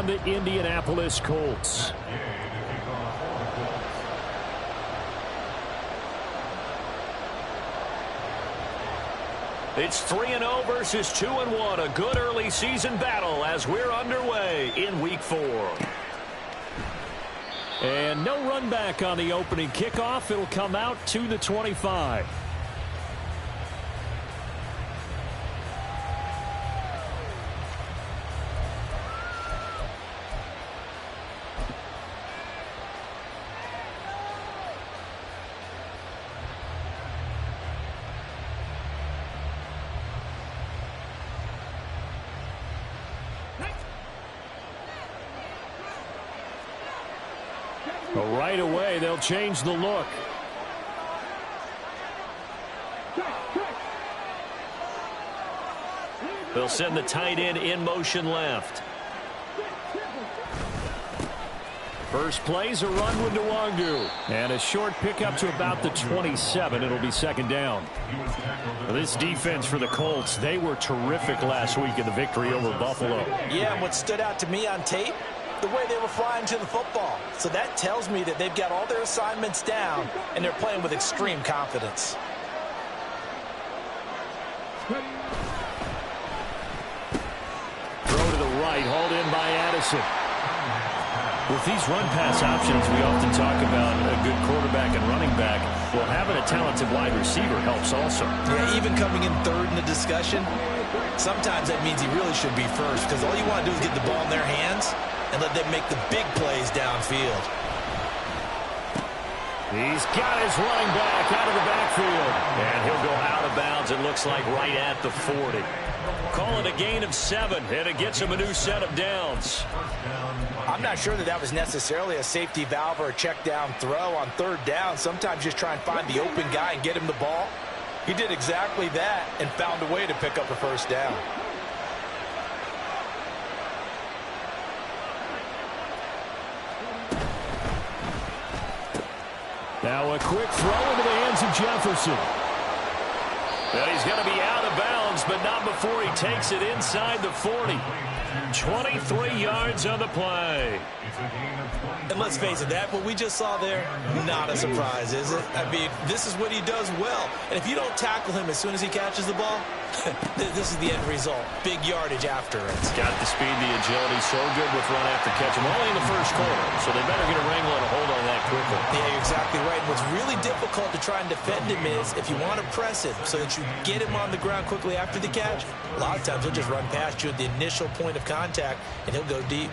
on the Indianapolis Colts. It's 3-0 versus 2-1. A good early season battle as we're underway in Week 4. And no run back on the opening kickoff. It'll come out to the 25. Right away, they'll change the look. They'll send the tight end in motion left. First play's a run with Nwangu. And a short pickup to about the 27. It'll be second down. This defense for the Colts, they were terrific last week in the victory over Buffalo. Yeah, and what stood out to me on tape, the way they were flying to the football. So that tells me that they've got all their assignments down and they're playing with extreme confidence. Throw to the right, hauled in by Addison. With these run-pass options, we often talk about a good quarterback and running back. Well, having a talented wide receiver helps also. Yeah, even coming in third in the discussion, sometimes that means he really should be first because all you want to do is get the ball in their hands and let them make the big plays downfield. He's got his running back out of the backfield. And he'll go out of bounds, it looks like, right at the 40. Call it a gain of 7, and it gets him a new set of downs. I'm not sure that that was necessarily a safety valve or a check down throw on third down. Sometimes just try and find the open guy and get him the ball. He did exactly that and found a way to pick up the first down. Now a quick throw into the hands of Jefferson. Well, he's going to be out of bounds, but not before he takes it inside the 40. 23 yards on the play. And let's face it, that what we just saw there, not a surprise, is it? I mean, this is what he does well. And if you don't tackle him as soon as he catches the ball, this is the end result. Big yardage after it. Got the speed, the agility, so good with run after catch. I'm only in the first quarter, so they better get a wrangle and a hold on that quickly. Yeah, you're exactly right. What's really difficult to try and defend him is if you want to press him so that you get him on the ground quickly after the catch, a lot of times he'll just run past you at the initial point of contact, and he'll go deep.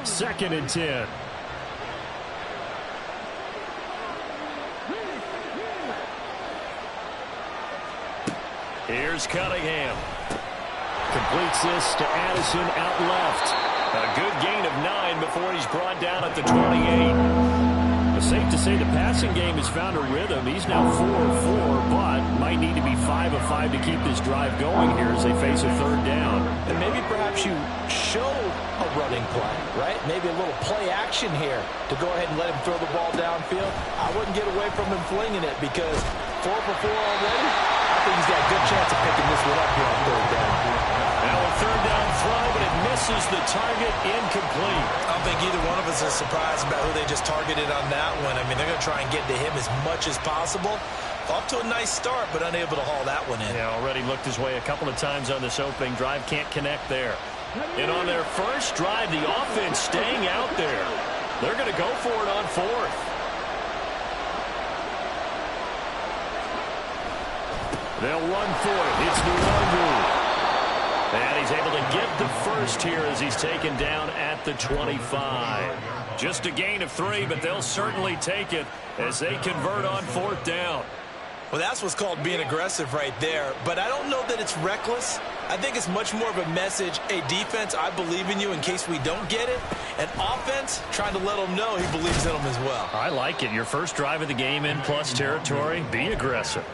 Second and 10. Here's Cunningham. Completes this to Addison out left. A good gain of 9 before he's brought down at the 28. It's safe to say the passing game has found a rhythm. He's now 4 of 4, but might need to be 5 of 5 to keep this drive going here as they face a third down. And maybe perhaps you show a running play, right? Maybe a little play action here to go ahead and let him throw the ball downfield. I wouldn't get away from him flinging it because 4 for 4 already. I think he's got a good chance of picking this one up here on third down. Now a third down throw, but it misses the target, incomplete. I don't think either one of us is surprised about who they just targeted on that one. I mean, they're going to try and get to him as much as possible. Off to a nice start, but unable to haul that one in. Yeah, already looked his way a couple of times on this opening drive. Can't connect there. And on their first drive, the offense staying out there. They're going to go for it on fourth. They'll run for it. It's Nwangu. And he's able to get the first here as he's taken down at the 25. Just a gain of 3, but they'll certainly take it as they convert on fourth down. Well, that's what's called being aggressive right there. But I don't know that it's reckless. I think it's much more of a message. Hey, defense, I believe in you in case we don't get it. And offense, trying to let him know he believes in them as well. I like it. Your first drive of the game in plus territory. Be aggressive.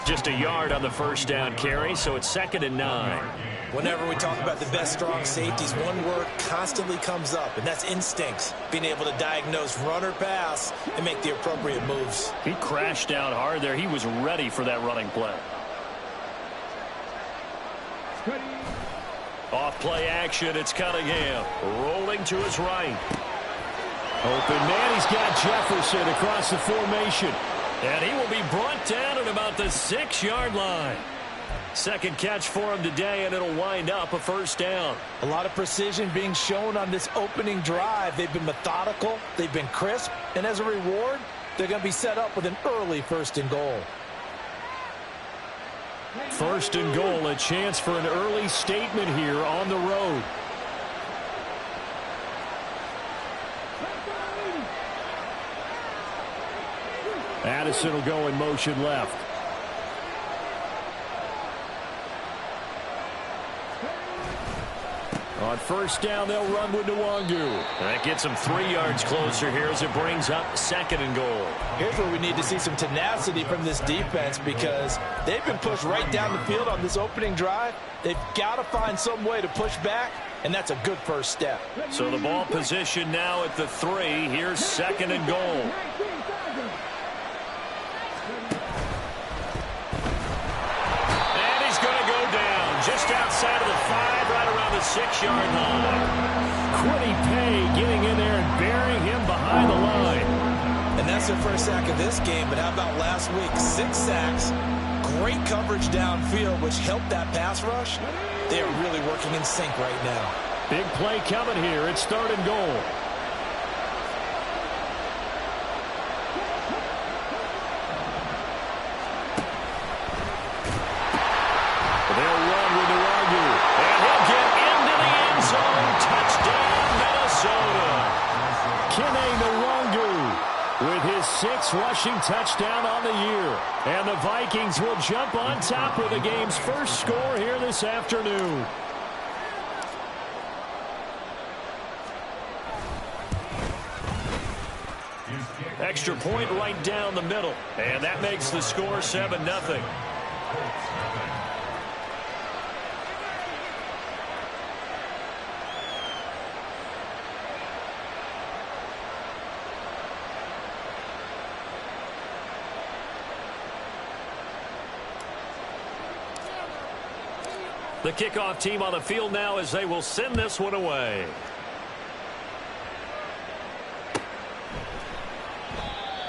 Just a yard on the first down carry, so it's 2nd and 9. Whenever we talk about the best strong safeties, one word constantly comes up, and that's instincts. Being able to diagnose run or pass and make the appropriate moves. He crashed out hard there. He was ready for that running play. Off play action, it's Cunningham. Rolling to his right. Open man, he's got Jefferson across the formation. And he will be brought down at about the 6-yard line. Second catch for him today, and it'll wind up a first down. A lot of precision being shown on this opening drive. They've been methodical, they've been crisp, and as a reward, they're going to be set up with an early 1st and goal. 1st and goal, a chance for an early statement here on the road. Addison will go in motion left. On first down, they'll run with Nwangu. That gets them 3 yards closer here as it brings up 2nd and goal. Here's where we need to see some tenacity from this defense because they've been pushed right down the field on this opening drive. They've got to find some way to push back, and that's a good first step. So the ball position now at the 3. Here's 2nd and goal. And he's going to go down just outside of the 5, right around the 6-yard line. Quiddy Pay getting in there and burying him behind the line. And that's their first sack of this game, but how about last week? 6 sacks, great coverage downfield, which helped that pass rush. They are really working in sync right now. Big play coming here. It's 3rd and goal. They'll run with Nwangu, and he'll get into the end zone. Touchdown, Minnesota. Kene Nwangu with his 6th rushing touchdown on the year. And the Vikings will jump on top of the game's first score here this afternoon. Extra point right down the middle. And that makes the score 7-0. The kickoff team on the field now as they will send this one away.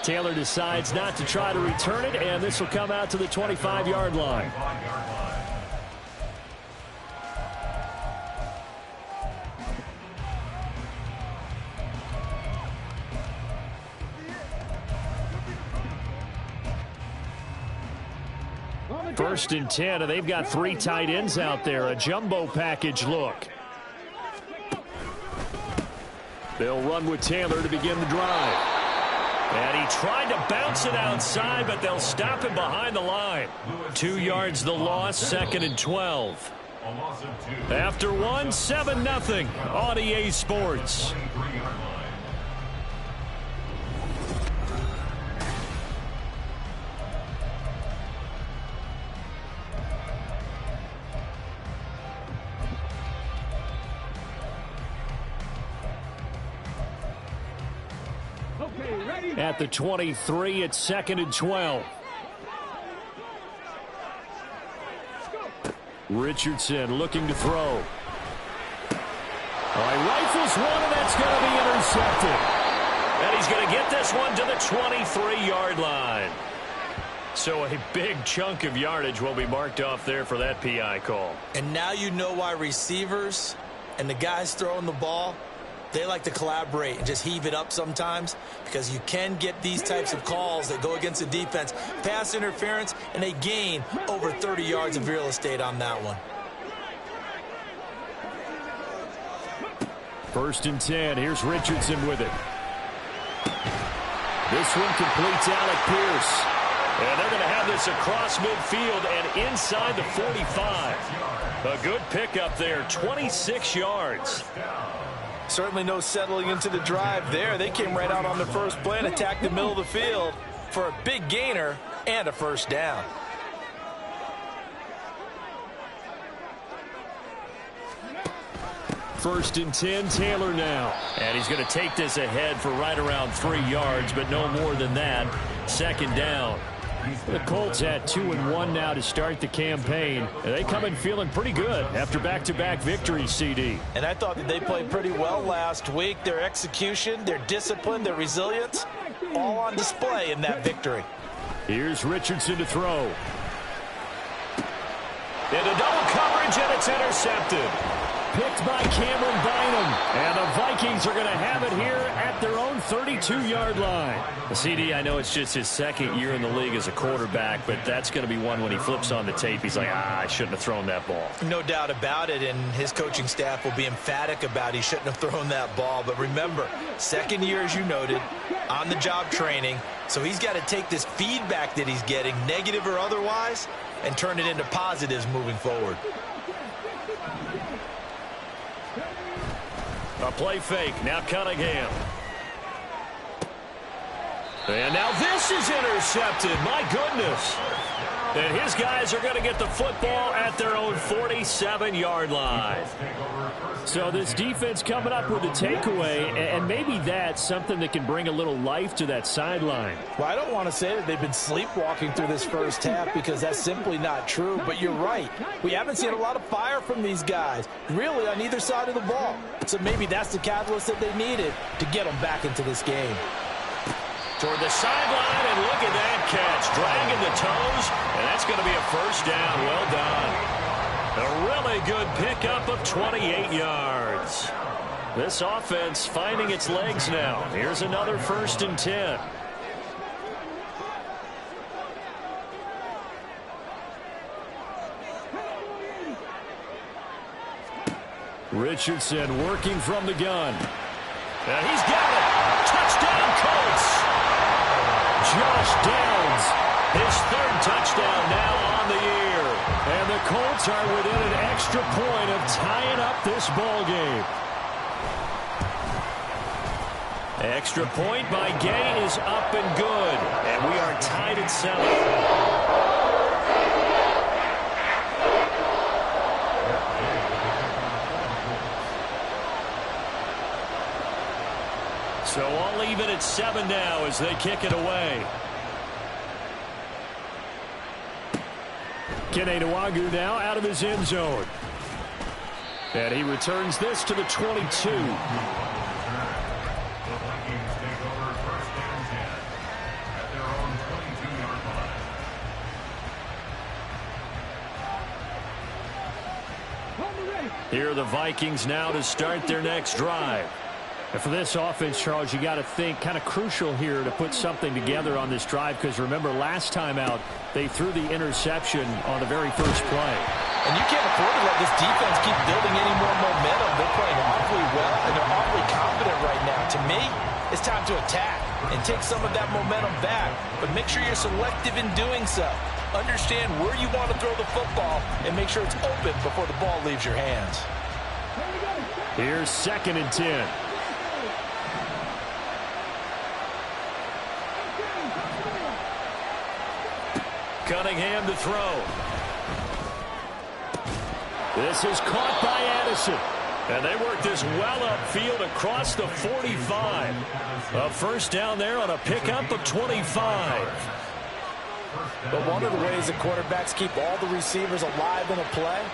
Taylor decides not to try to return it, and this will come out to the 25-yard line. First and 10, and they've got 3 tight ends out there. A jumbo package look. They'll run with Taylor to begin the drive. And he tried to bounce it outside, but they'll stop him behind the line. 2 yards the loss, 2nd and 12. After 1, 7-0 on EA Sports. At the 23, it's 2nd and 12. Richardson looking to throw. Rifles one, and that's going to be intercepted. And he's going to get this one to the 23-yard line. So a big chunk of yardage will be marked off there for that PI call. And now you know why receivers and the guys throwing the ball, they like to collaborate and just heave it up sometimes because you can get these types of calls that go against the defense. Pass interference, and they gain over 30 yards of real estate on that one. 1st and 10. Here's Richardson with it. This one completes Alec Pierce. And they're going to have this across midfield and inside the 45. A good pickup there, 26 yards. Certainly no settling into the drive there. They came right out on the first play and attacked the middle of the field for a big gainer and a first down. First and 10, Taylor now. And he's going to take this ahead for right around 3 yards, but no more than that. Second down. The Colts at 2-1 now to start the campaign. They come in feeling pretty good after back-to-back victories, CD. And I thought that they played pretty well last week. Their execution, their discipline, their resilience, all on display in that victory. Here's Richardson to throw. Into double coverage, and it's intercepted. Picked by Cameron Bynum. And the Vikings are going to have it here at their own 32-yard line. The CD, I know it's just his second year in the league as a quarterback, but that's going to be one when he flips on the tape. He's like, I shouldn't have thrown that ball. No doubt about it, and his coaching staff will be emphatic about he shouldn't have thrown that ball. But remember, second year, as you noted, on-the-job training. So he's got to take this feedback that he's getting, negative or otherwise, and turn it into positives moving forward. A play fake. Now Cunningham. And now this is intercepted. My goodness. And his guys are going to get the football at their own 47-yard line. So this defense coming up with a takeaway, and maybe that's something that can bring a little life to that sideline. Well, I don't want to say that they've been sleepwalking through this first half because that's simply not true, but you're right. We haven't seen a lot of fire from these guys, really on either side of the ball. So maybe that's the catalyst that they needed to get them back into this game. Toward the sideline, and look at that catch. Dragging the toes, and that's going to be a first down. Well done. A really good pickup of 28 yards. This offense finding its legs now. Here's another first and 10. Richardson working from the gun. And he's got it. Touchdown, Colts. Josh Downs, his third touchdown now on the year. And the Colts are within an extra point of tying up this ball game. Extra point by Gay is up and good. And we are tied at 7. So I'll leave it at 7 now as they kick it away. Kene Nwagu now out of his end zone. And he returns this to the 22. Here are the Vikings now to start their next drive. And for this offense, Charles, you got to think kind of crucial here to put something together on this drive, because remember last time out they threw the interception on the very first play. And you can't afford to let this defense keep building any more momentum. They're playing awfully well, and they're awfully confident right now. To me, it's time to attack and take some of that momentum back, but make sure you're selective in doing so. Understand where you want to throw the football and make sure it's open before the ball leaves your hands. Here's 2nd and 10. Cunningham to throw. This is caught by Addison. And they work this well upfield across the 45. A first down there on a pickup of 25. But one of the ways that quarterbacks keep all the receivers alive in a play,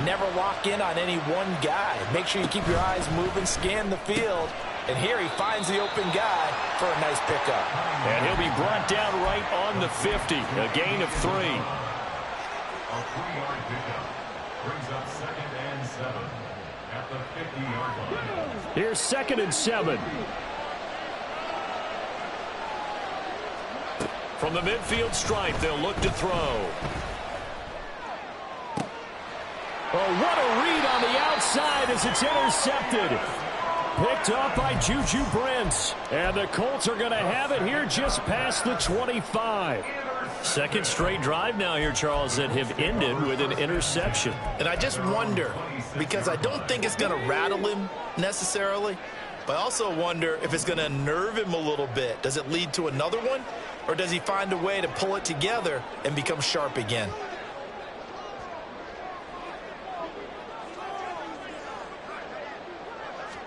never lock in on any one guy. Make sure you keep your eyes moving, scan the field. And here he finds the open guy for a nice pickup. And he'll be brought down right on the 50. A gain of 3. A 3-yard pickup brings up 2nd and 7 at the 50-yard line. Here's 2nd and 7. From the midfield stripe, they'll look to throw. Oh, what a read on the outside as it's intercepted. Picked up by Juju Brents. And the Colts are going to have it here just past the 25. Second straight drive now here, Charles, that have ended with an interception. And I just wonder, because I don't think it's going to rattle him necessarily, but I also wonder if it's going to nerve him a little bit. Does it lead to another one? Or does he find a way to pull it together and become sharp again?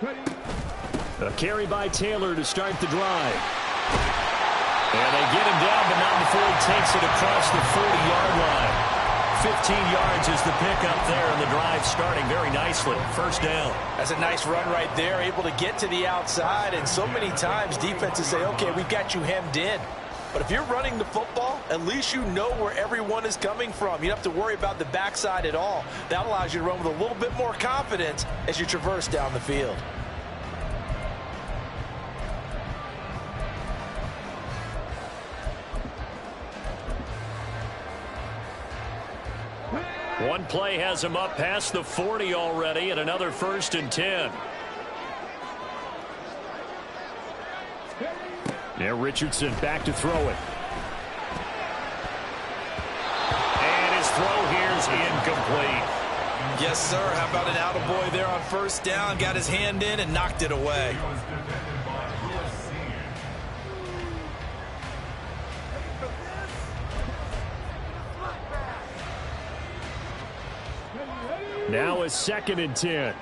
A carry by Taylor to start the drive. And they get him down, but not before he takes it across the 40-yard line. 15 yards is the pickup there, and the drive starting very nicely. First down. That's a nice run right there, able to get to the outside. And so many times defenses say, okay, we've got you hemmed in. But if you're running the football, at least you know where everyone is coming from. You don't have to worry about the backside at all. That allows you to run with a little bit more confidence as you traverse down the field. One play has him up past the 40 already, and another 1st and 10. Now Richardson back to throw it. And his throw here is incomplete. Yes, sir. How about an attaboy there on first down? Got his hand in and knocked it away. Now a 2nd and 10.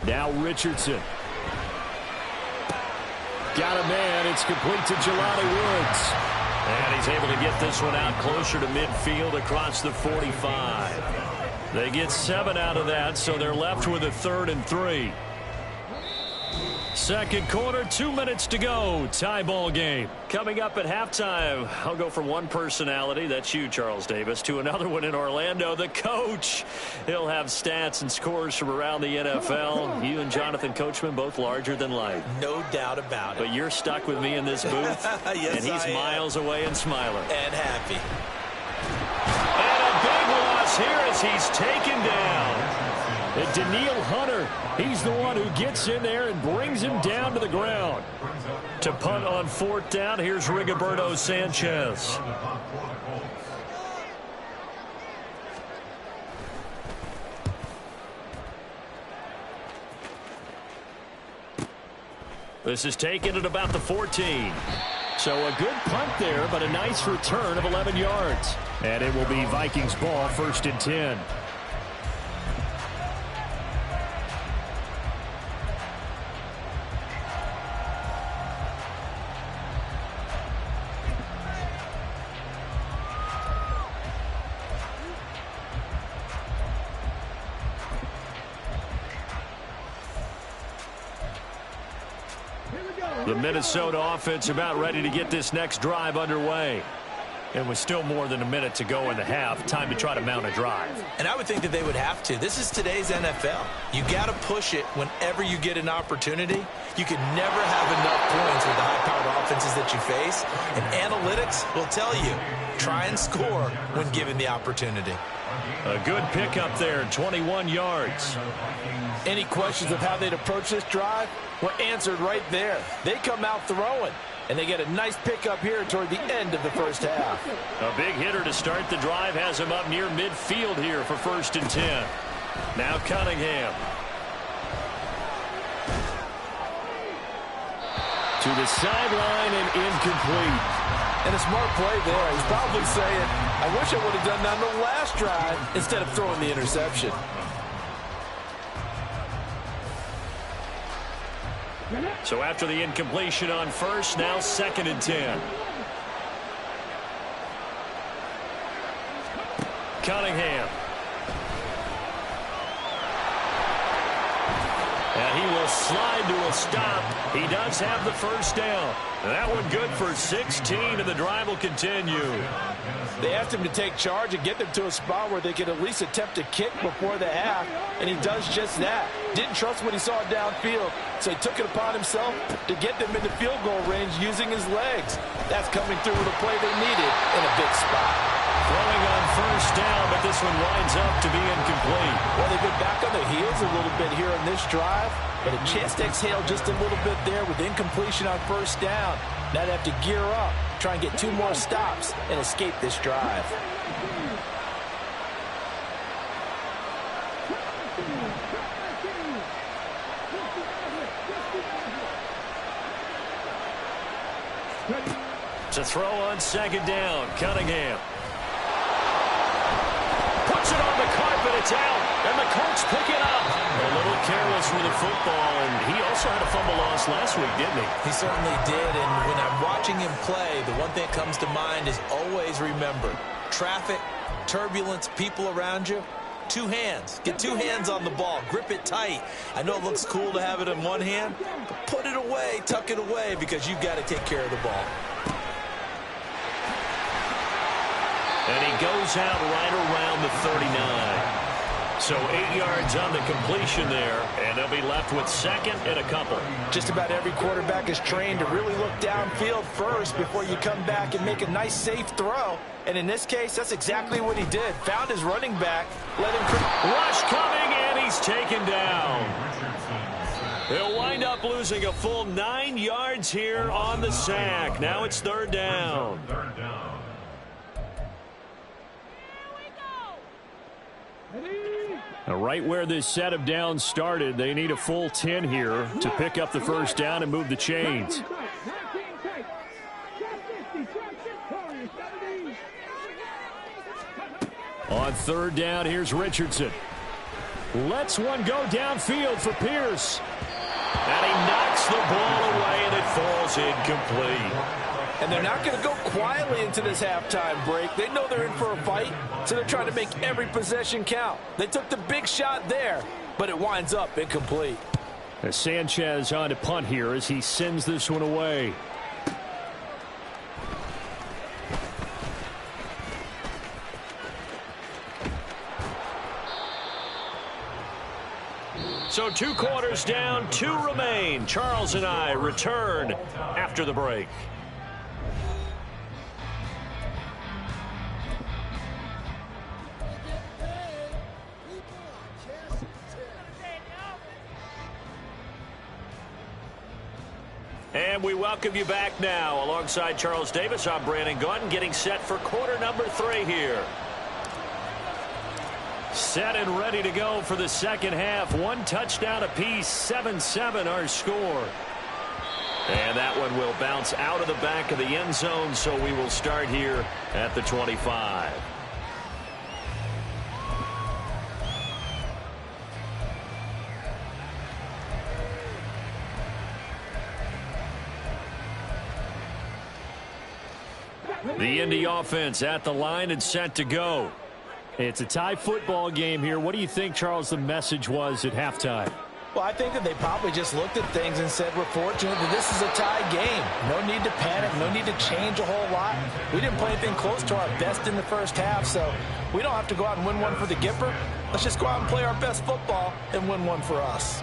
Now Richardson. Got a man. It's complete to Jelani Woods. And he's able to get this one out closer to midfield across the 45. They get 7 out of that, so they're left with a 3rd and 3. Second quarter, 2 minutes to go. Tie ball game. Coming up at halftime, I'll go from one personality, that's you, Charles Davis, to another one in Orlando, the coach. He'll have stats and scores from around the NFL. You and Jonathan Coachman both larger than life. No doubt about it. But you're stuck with me in this booth. Yes, and he's miles away and smiling. And happy. And a big loss here as he's taken down. And Daniil Hunter, he's the one who gets in there and brings him down to the ground. To punt on 4th down, here's Rigoberto Sanchez. This is taken at about the 14. So a good punt there, but a nice return of 11 yards. And it will be Vikings ball, 1st and 10. The Minnesota offense about ready to get this next drive underway. And with still more than a minute to go in the half, time to try to mount a drive. And I would think that they would have to. This is today's NFL. You got to push it whenever you get an opportunity. You can never have enough points with the high-powered offenses that you face. And analytics will tell you, try and score when given the opportunity. A good pickup there, 21 yards. Any questions of how they'd approach this drive were answered right there. They come out throwing, and they get a nice pickup here toward the end of the first half. A big hitter to start the drive has him up near midfield here for 1st and 10. Now Cunningham. To the sideline and incomplete. And a smart play there. He's probably saying, I wish I would have done that on the last drive instead of throwing the interception. So after the incompletion on 1st, now 2nd and 10. Cunningham. And he will slide to a stop. He does have the first down. That one good for 16, and the drive will continue. They asked him to take charge and get them to a spot where they could at least attempt a kick before the half, and he does just that. Didn't trust what he saw downfield, so he took it upon himself to get them into field goal range using his legs. That's coming through with a play they needed in a big spot. Throwing on 1st down, but this one winds up to be incomplete. Well, they've been back on their heels a little bit here on this drive, but a chance to exhale just a little bit there with incompletion on 1st down. Now they have to gear up, try and get 2 more stops and escape this drive. To throw on second down, Cunningham. Puts it on the carpet, it's out, and the Colts pick it up. A little careless with the football, and he also had a fumble loss last week, didn't he? He certainly did, and when I'm watching him play, the one thing that comes to mind is always remember, traffic, turbulence, people around you, two hands. Get two hands on the ball. Grip it tight. I know it looks cool to have it in one hand, but put it away, tuck it away, because you've got to take care of the ball. And he goes out right around the 39. So 8 yards on the completion there, and they'll be left with second and a couple. Just about every quarterback is trained to really look downfield first before you come back and make a nice, safe throw. And in this case, that's exactly what he did. Found his running back, let him... Rush coming, and he's taken down. They'll wind up losing a full 9 yards here on the sack. Now it's third down. Now, right where this set of downs started, they need a full 10 here to pick up the first down and move the chains. On third down, here's Richardson. Lets one go downfield for Pierce. And he knocks the ball away, and it falls incomplete. And they're not going to go quietly into this halftime break. They know they're in for a fight, so they're trying to make every possession count. They took the big shot there, but it winds up incomplete. As Sanchez on to punt here as he sends this one away. So 2 quarters down, 2 remain. Charles and I return after the break. And we welcome you back now. Alongside Charles Davis, I'm Brandon Gaudin, getting set for quarter number 3 here. Set and ready to go for the second half. 1 touchdown apiece, 7-7 our score. And that one will bounce out of the back of the end zone, so we will start here at the 25. The Indy offense at the line and set to go. It's a tie football game here. What do you think, Charles, the message was at halftime? Well, I think that they probably just looked at things and said, we're fortunate that this is a tie game. No need to panic, no need to change a whole lot. We didn't play anything close to our best in the first half, so we don't have to go out and win one for the Gipper. Let's just go out and play our best football and win one for us.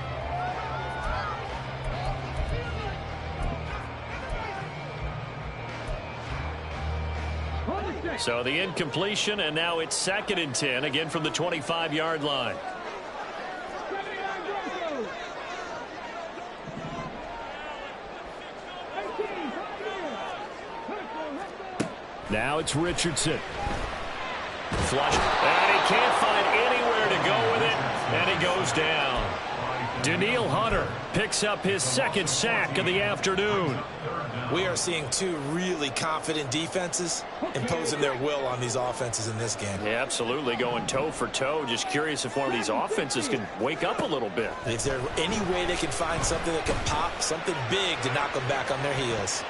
So the incompletion, and now it's 2nd and 10, again from the 25-yard line. Now it's Richardson. Flush, and he can't find anywhere to go with it, and he goes down. Daniil Hunter picks up his 2nd sack of the afternoon. We are seeing 2 really confident defenses imposing their will on these offenses in this game. Yeah, absolutely, going toe for toe. Just curious if one of these offenses can wake up a little bit. Is there any way they can find something that can pop, something big to knock them back on their heels?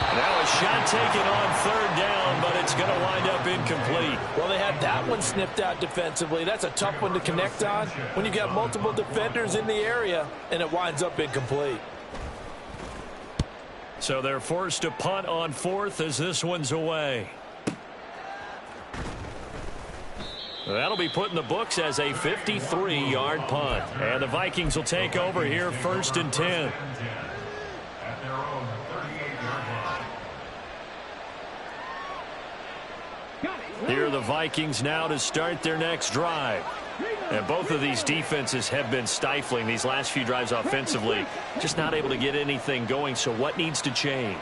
Now a shot taken on 3rd down, but it's going to wind up incomplete. Well, they had that one snipped out defensively. That's a tough one to connect on when you've got multiple defenders in the area, and it winds up incomplete. So they're forced to punt on 4th as this one's away. That'll be put in the books as a 53-yard punt. And the Vikings will take over here 1st and 10. Here are the Vikings now to start their next drive. And both of these defenses have been stifling these last few drives offensively. Just not able to get anything going. So what needs to change?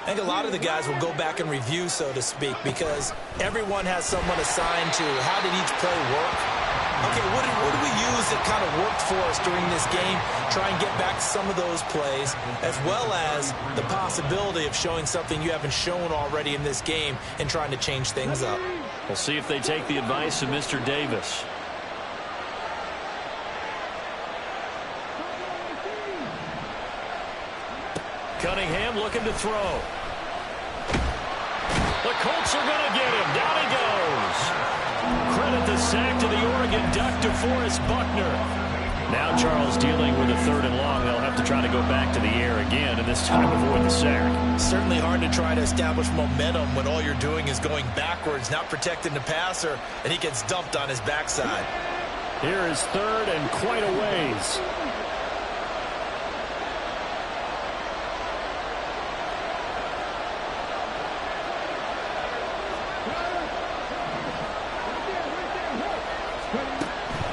I think a lot of the guys will go back and review, so to speak, because everyone has someone assigned to how did each play work. Okay, what do we use that kind of worked for us during this game? Try and get back to some of those plays, as well as the possibility of showing something you haven't shown already in this game and trying to change things up. We'll see if they take the advice of Mr. Davis. Cunningham looking to throw. The Colts are going to get him. Down he goes. Credit the sack to the Oregon Duck, DeForest Buckner. Now Charles dealing with a 3rd and long. They'll have to try to go back to the air again, and this time avoid the sack. Certainly hard to try to establish momentum when all you're doing is going backwards, not protecting the passer, and he gets dumped on his backside. Here is 3rd and quite a ways.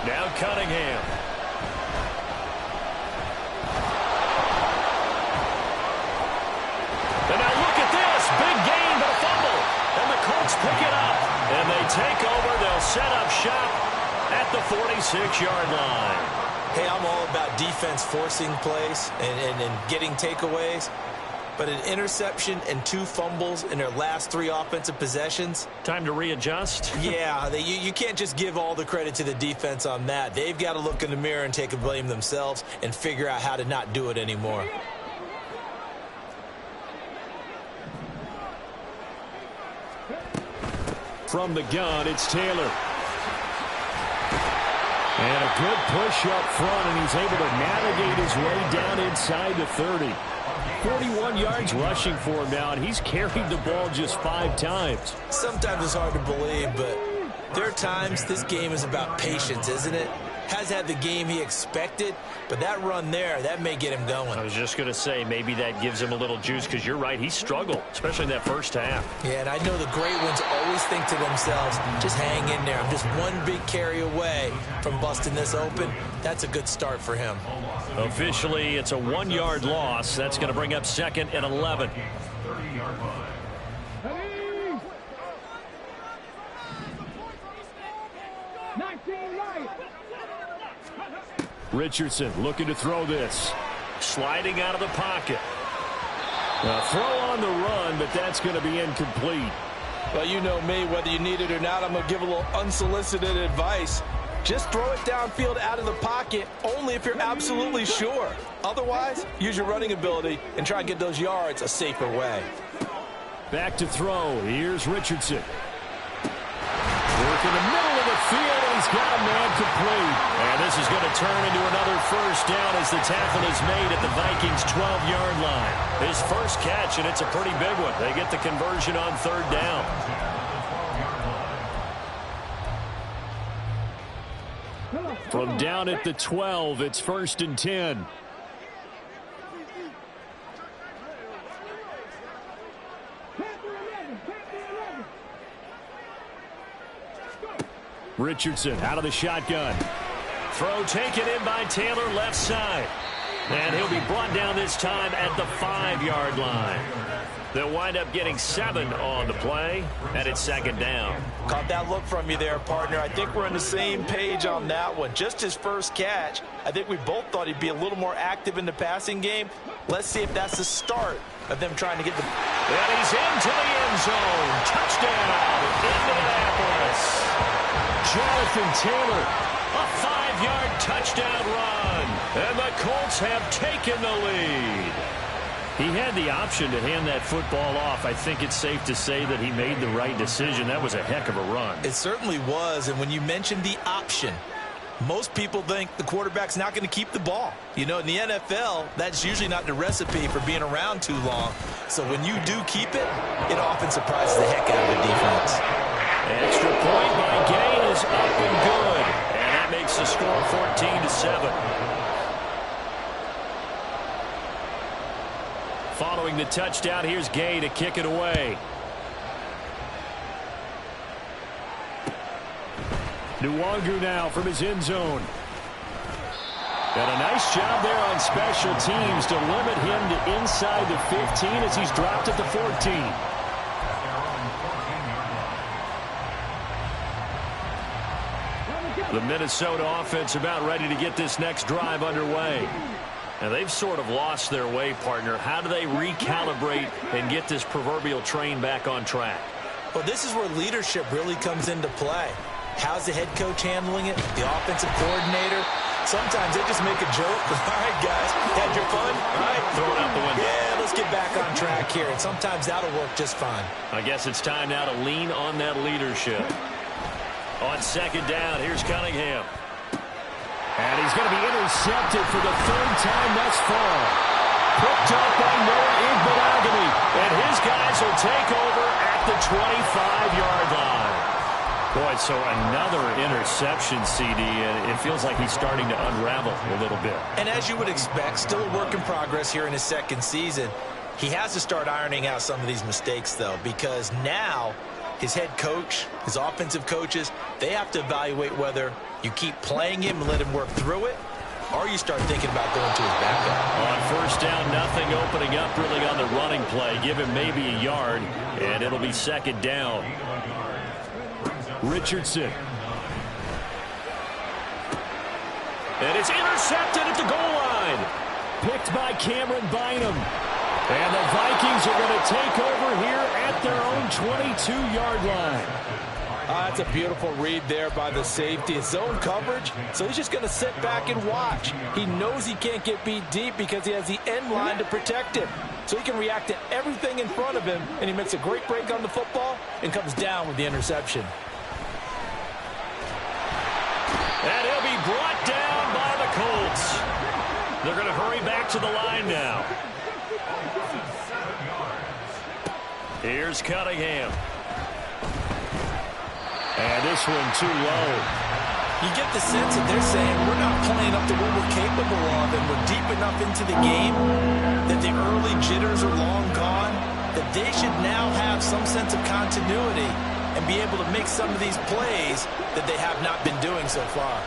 Now Cunningham. And now look at this. Big gain, but a fumble. And the Colts pick it up. And they take over. They'll set up shop at the 46-yard line. Hey, I'm all about defense forcing plays and getting takeaways. But an interception and 2 fumbles in their last 3 offensive possessions. Time to readjust. Yeah, you can't just give all the credit to the defense on that. They've got to look in the mirror and take a blame themselves and figure out how to not do it anymore. From the gun, it's Taylor. And a good push up front, and he's able to navigate his way down inside the 30. 41 yards rushing for him now, and he's carried the ball just 5 times. Sometimes it's hard to believe, but there are times this game is about patience, isn't it? Has had the game he expected, but that run there, that may get him going. I was just going to say, maybe that gives him a little juice, because you're right, he struggled, especially in that first half. Yeah, and I know the great ones always think to themselves, just hang in there. I'm just one big carry away from busting this open. That's a good start for him. Officially, it's a 1-yard loss. That's going to bring up 2nd and 11. 30-yard line. Richardson looking to throw this. Sliding out of the pocket. A throw on the run, but that's going to be incomplete. Well, you know me, whether you need it or not, I'm going to give a little unsolicited advice. Just throw it downfield out of the pocket, only if you're absolutely sure. Otherwise, use your running ability and try and get those yards a safer way. Back to throw. Here's Richardson. Work in the middle of the field, and he's got a man complete. And this is going to turn into another first down as the tackle is made at the Vikings' 12-yard line. His first catch, and it's a pretty big one. They get the conversion on 3rd down. From down at the 12, it's 1st and 10. Richardson out of the shotgun. Throw taken in by Taylor, left side. And he'll be brought down this time at the 5-yard line. They'll wind up getting 7 on the play, and it's 2nd down. Caught that look from you there, partner. I think we're on the same page on that one. Just his first catch. I think we both thought he'd be a little more active in the passing game. Let's see if that's the start of them trying to get the... And he's into the end zone. Touchdown, Indianapolis. Jonathan Taylor, a 5-yard touchdown run. And the Colts have taken the lead. He had the option to hand that football off. I think it's safe to say that he made the right decision. That was a heck of a run. It certainly was. And when you mentioned the option, most people think the quarterback's not going to keep the ball. You know, in the NFL, that's usually not the recipe for being around too long. So when you do keep it, it often surprises the heck out of the defense. Extra point by Gay is up and good. And that makes the score 14-7. Following the touchdown, here's Gay to kick it away. Nwangu now from his end zone. And a nice job there on special teams to limit him to inside the 15 as he's dropped at the 14. The Minnesota offense about ready to get this next drive underway. And they've sort of lost their way, partner. How do they recalibrate and get this proverbial train back on track? Well, this is where leadership really comes into play. How's the head coach handling it? The offensive coordinator? Sometimes they just make a joke. All right, guys, had your fun? All right, throw it out the window. Yeah, let's get back on track here. And sometimes that'll work just fine. I guess it's time now to lean on that leadership. On second down, here's Cunningham. And he's going to be intercepted for the third time thus far. Picked up by Noah Iguodala. And his guys will take over at the 25-yard line. Boy, so another interception, CD, and it feels like he's starting to unravel a little bit. And as you would expect, still a work in progress here in his second season. He has to start ironing out some of these mistakes, though, because now his head coach, his offensive coaches, they have to evaluate whether you keep playing him and let him work through it, or you start thinking about going to his backup. On first down, nothing opening up really on the running play. Give him maybe a yard, and it'll be second down. Richardson. And it's intercepted at the goal line. Picked by Cameron Bynum. And the Vikings are going to take over here at their own 22-yard line. That's a beautiful read there by the safety. It's zone coverage, so he's just going to sit back and watch. He knows he can't get beat deep because he has the end line to protect him. So he can react to everything in front of him, and he makes a great break on the football and comes down with the interception. And he'll be brought down by the Colts. They're going to hurry back to the line now. Here's Cunningham. And this one too low. You get the sense that they're saying we're not playing up to what we're capable of, and we're deep enough into the game that the early jitters are long gone, that they should now have some sense of continuity and be able to make some of these plays that they have not been doing so far.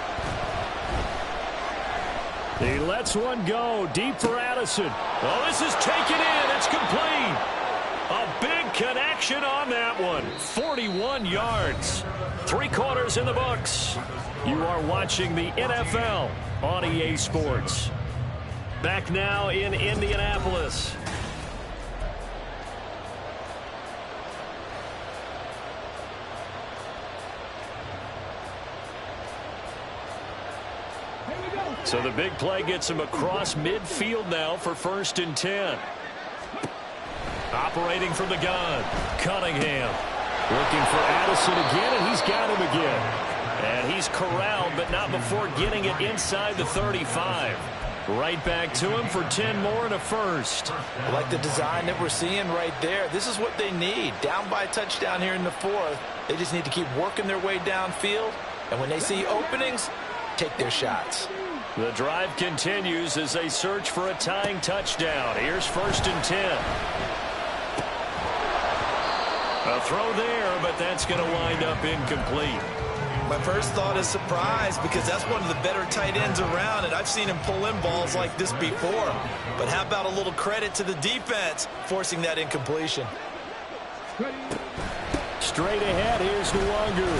He lets one go deep for Addison. Oh, this is taken in. It's complete. A big connection on that one. 41 yards. 3 quarters in the books. You are watching the NFL on EA Sports. Back now in Indianapolis. So the big play gets him across midfield now for 1st and 10. Operating from the gun, Cunningham. Looking for Addison again, and he's got him again. And he's corralled, but not before getting it inside the 35. Right back to him for 10 more and a first. I like the design that we're seeing right there. This is what they need. Down by a touchdown here in the 4th. They just need to keep working their way downfield. And when they see openings, take their shots. The drive continues as they search for a tying touchdown. Here's 1st and 10. A throw there, but that's going to wind up incomplete. My first thought is surprise, because that's one of the better tight ends around, and I've seen him pull in balls like this before. But how about a little credit to the defense forcing that incompletion? Straight ahead, here's Nwangu.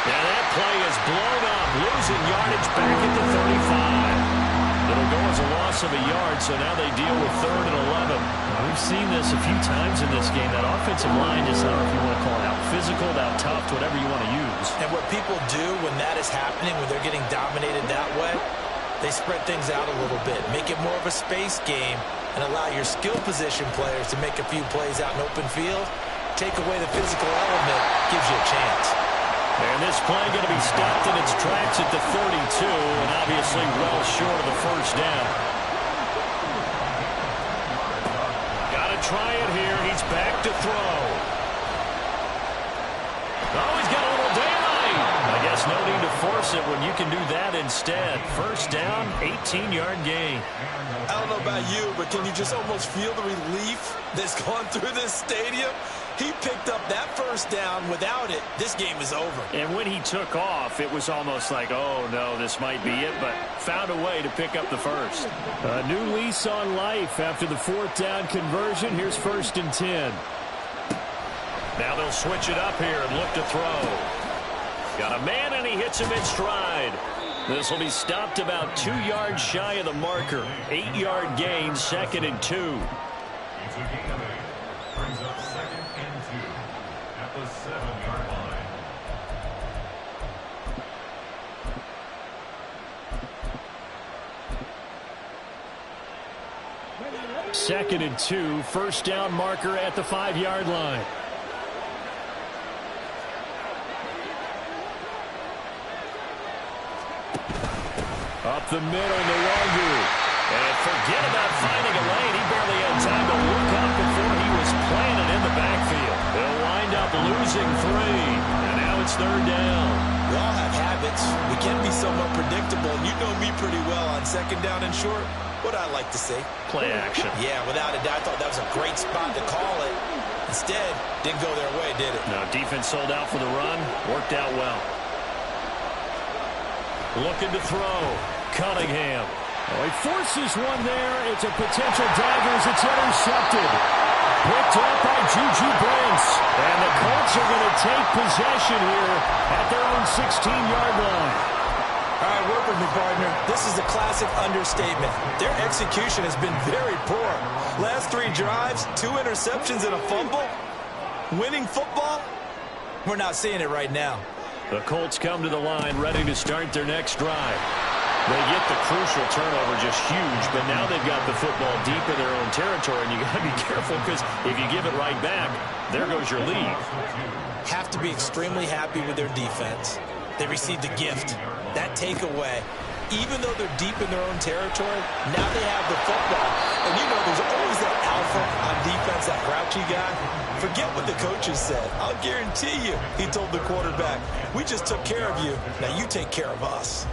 Now that play is blown up, losing yardage back at the 35. It'll go as a loss of a yard, so now they deal with 3rd and 11. We've seen this a few times in this game. That offensive line, just I don't know if you want to call it out physical, out tough, whatever you want to use. And what people do when that is happening, when they're getting dominated that way, they spread things out a little bit, make it more of a space game, and allow your skill position players to make a few plays out in open field. Take away the physical element, gives you a chance. And this play going to be stopped in its tracks at the 32, and obviously well short of the 1st down. Got to try it here. He's back to throw. Oh, he's got a little daylight. I guess no need to force it when you can do that instead. 1st down, 18-yard gain. I don't know about you, but can you just almost feel the relief that's gone through this stadium? He picked up that 1st down. Without it, this game is over. And when he took off, it was almost like, oh, no, this might be it, but found a way to pick up the 1st. A new lease on life after the 4th down conversion. Here's 1st and 10. Now they'll switch it up here and look to throw. Got a man, and he hits him in stride. This will be stopped about 2 yards shy of the marker. 8-yard gain, 2nd and 2. It's a gain of 8. Brings up 2nd and 2 at the 7-yard line. 2nd and 2, first down marker at the 5-yard line. Up the middle, no longer. And forget about finding a lane. He barely had time to look up before he was planted in the backfield. They'll wind up losing 3. And now it's 3rd down. We all have habits. We can be somewhat predictable. And you know me pretty well on 2nd down and short. What I like to say. Play action. Yeah, without a doubt, I thought that was a great spot to call it. Instead, didn't go their way, did it? No, defense sold out for the run. Worked out well. Looking to throw. Cunningham. Oh, he forces one there. It's a potential dagger as it's intercepted. Picked up by Juju Brents. And the Colts are going to take possession here at their own 16-yard line. All right, work with me, partner. This is a classic understatement. Their execution has been very poor. Last 3 drives, 2 interceptions and a fumble. Winning football? We're not seeing it right now. The Colts come to the line ready to start their next drive. They get the crucial turnover, just huge, but now they've got the football deep in their own territory, and you got to be careful because if you give it right back, there goes your lead. Have to be extremely happy with their defense. They received a gift. That takeaway, even though they're deep in their own territory, now they have the football. And you know there's always that alpha on defense, that grouchy guy. Forget what the coaches said. I'll guarantee you, he told the quarterback, we just took care of you. Now you take care of us.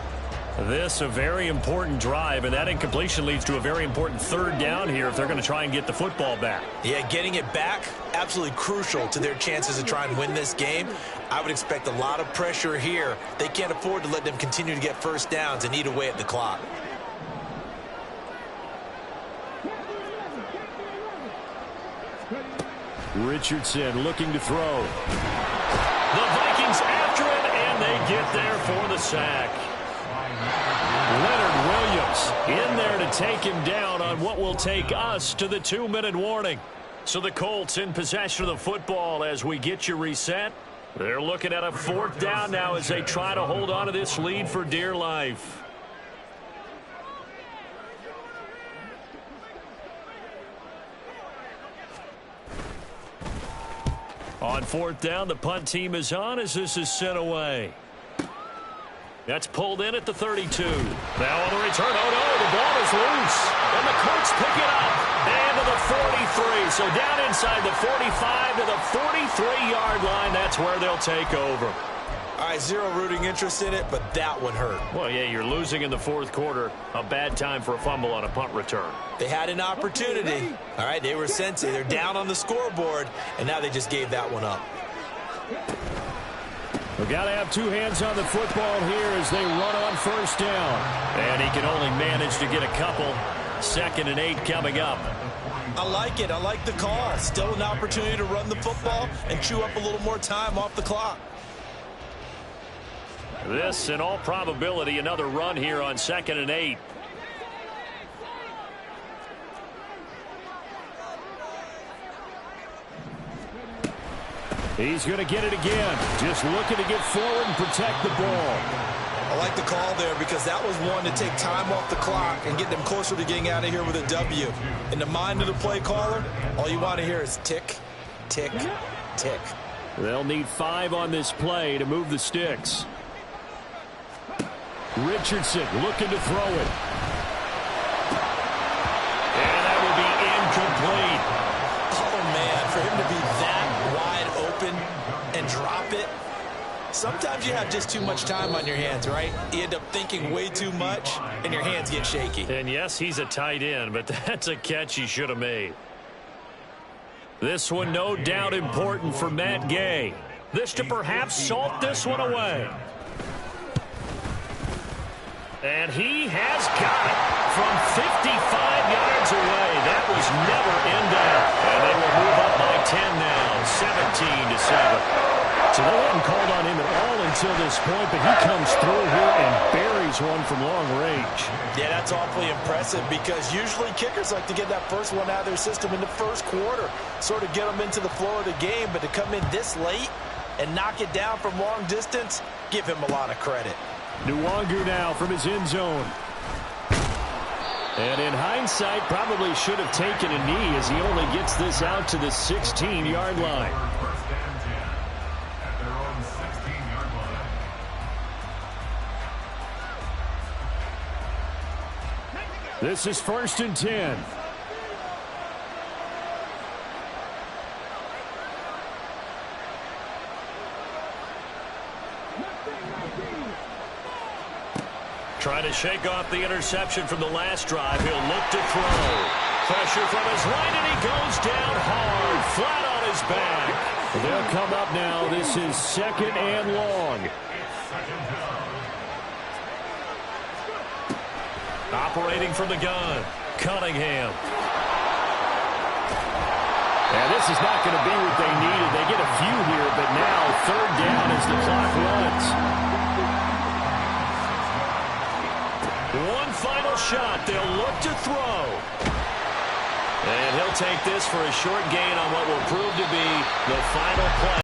This a very important drive, and that incompletion leads to a very important 3rd down here if they're going to try and get the football back. Yeah, getting it back, absolutely crucial to their chances to try and win this game. I would expect a lot of pressure here. They can't afford to let them continue to get first downs and eat away at the clock. Richardson looking to throw. The Vikings after him, and they get there for the sack. Leonard Williams in there to take him down on what will take us to the 2-minute warning. So the Colts in possession of the football as we get you reset. They're looking at a 4th down now as they try to hold on to this lead for dear life. On 4th down, the punt team is on as this is sent away. That's pulled in at the 32. Now on the return, oh no, the ball is loose. And the Colts pick it up. And to the 43. So down inside the 45 to the 43-yard line. That's where they'll take over. All right, zero rooting interest in it, but that one hurt. Well, yeah, you're losing in the 4th quarter. A bad time for a fumble on a punt return. They had an opportunity. All right, they were sensitive. They're down on the scoreboard, and now they just gave that one up. We've got to have 2 hands on the football here as they run on 1st down. And he can only manage to get a couple. 2nd and 8 coming up. I like it. I like the call. Still an opportunity to run the football and chew up a little more time off the clock. This, in all probability, another run here on 2nd and 8. He's going to get it again. Just looking to get forward and protect the ball. I like the call there because that was one to take time off the clock and get them closer to getting out of here with a W. In the mind of the play caller, all you want to hear is tick, tick, tick. They'll need 5 on this play to move the sticks. Richardson looking to throw it. And that will be incomplete. Oh, man, for him to be that wide open and drop it. Sometimes you have just too much time on your hands, right? You end up thinking way too much, and your hands get shaky. And yes, he's a tight end, but that's a catch he should have made. This one no doubt important for Matt Gay. This to perhaps salt this one away. And he has got it from 55 yards away. That was never in doubt. And they will move up by 10 now, 17-7. So they hadn't called on him at all until this point, but he comes through here and buries one from long range. Yeah, that's awfully impressive because usually kickers like to get that first one out of their system in the first quarter, sort of get them into the flow of the game, but to come in this late and knock it down from long distance, give him a lot of credit. Nwangu now from his end zone. And in hindsight, probably should have taken a knee as he only gets this out to the 16-yard line. First and 10 at their own 16-yard line. This is 1st and 10. Trying to shake off the interception from the last drive. He'll look to throw. Pressure from his right, and he goes down hard, flat on his back. They'll come up now. This is 2nd and long. Operating from the gun, Cunningham. And this is not going to be what they needed. They get a few here, but now 3rd down as the clock runs. One final shot. They'll look to throw. And he'll take this for a short gain on what will prove to be the final play.